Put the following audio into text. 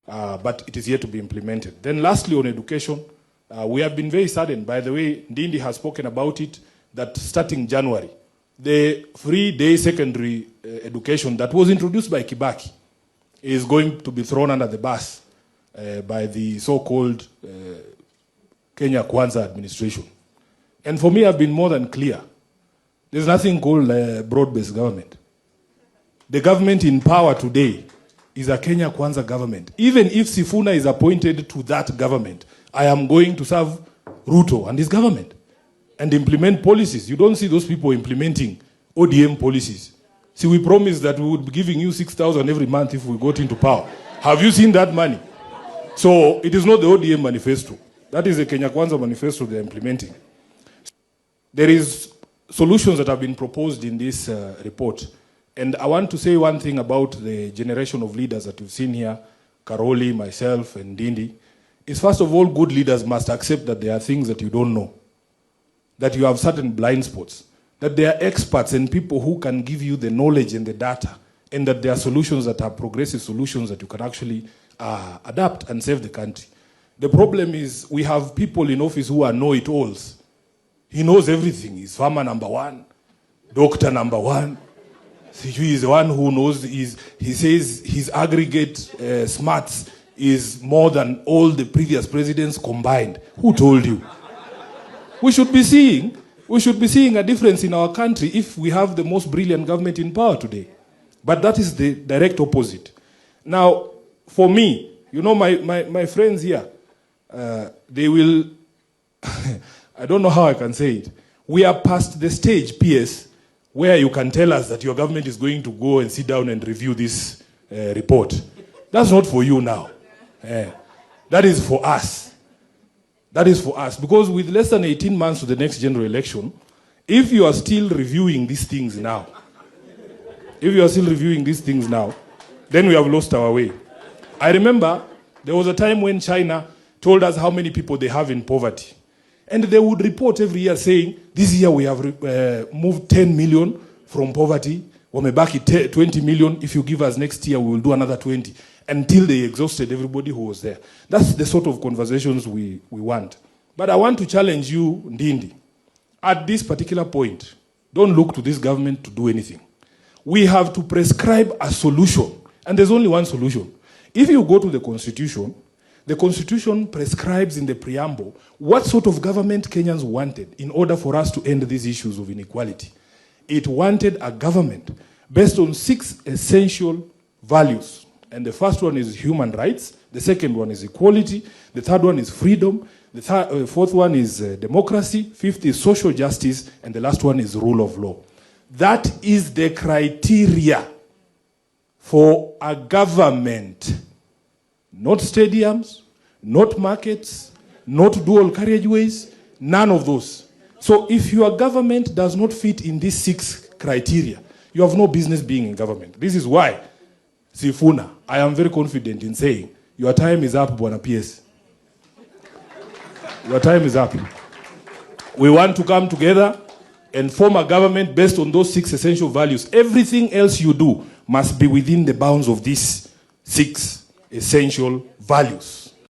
but it is yet to be implemented. Then lastly, on education, we have been very saddened. By the way, Ndindi has spoken about it, that starting January, the free day secondary education that was introduced by Kibaki is going to be thrown under the bus by the so-called Kenya Kwanza administration. And for me, I've been more than clear. There's nothing called broad-based government. The government in power today is a Kenya Kwanza government. Even if Sifuna is appointed to that government, I am going to serve Ruto and his government and implement policies. You don't see those people implementing ODM policies. See, we promised that we would be giving you 6,000 every month if we got into power. Have you seen that money? So it is not the ODM manifesto. That is the Kenya Kwanza manifesto they're implementing. There is solutions that have been proposed in this report. And I want to say one thing about the generation of leaders that you've seen here, Karoli, myself, and Ndindi, is first of all, good leaders must accept that there are things that you don't know, that you have certain blind spots, that there are experts and people who can give you the knowledge and the data, and that there are solutions that are progressive solutions that you can actually adapt and save the country. The problem is we have people in office who are know-it-alls. He knows everything. He's farmer number one, doctor number one. He is the one who knows, he says his aggregate smarts is more than all the previous presidents combined. Who told you? We should be seeing a difference in our country if we have the most brilliant government in power today. But that is the direct opposite. Now, for me, you know, my friends here, they will, I don't know how I can say it. We are past the stage, PS, where you can tell us that your government is going to go and sit down and review this report. That's not for you now. That is for us. That is for us. Because with less than 18 months to the next general election, if you are still reviewing these things now, then we have lost our way. I remember there was a time when China told us how many people they have in poverty. And they would report every year saying, this year we have moved 10 million from poverty. Wamebaki 20 million. If you give us next year, we will do another 20. Until they exhausted everybody who was there. That's the sort of conversations we want. But I want to challenge you, Ndindi. At this particular point, don't look to this government to do anything. We have to prescribe a solution. And there's only one solution. If you go to the Constitution prescribes in the preamble what sort of government Kenyans wanted in order for us to end these issues of inequality. It wanted a government based on 6 essential values. And the first one is human rights. The second one is equality. The third one is freedom. The fourth one is democracy. Fifth is social justice. And the last one is rule of law. That is the criteria for a government. Not stadiums, not markets, not dual carriageways, none of those. So if your government does not fit in these 6 criteria, you have no business being in government. This is why, Sifuna, I am very confident in saying, your time is up, Bwana PS. Your time is up. We want to come together and form a government based on those 6 essential values. Everything else you do must be within the bounds of these 6 essential values.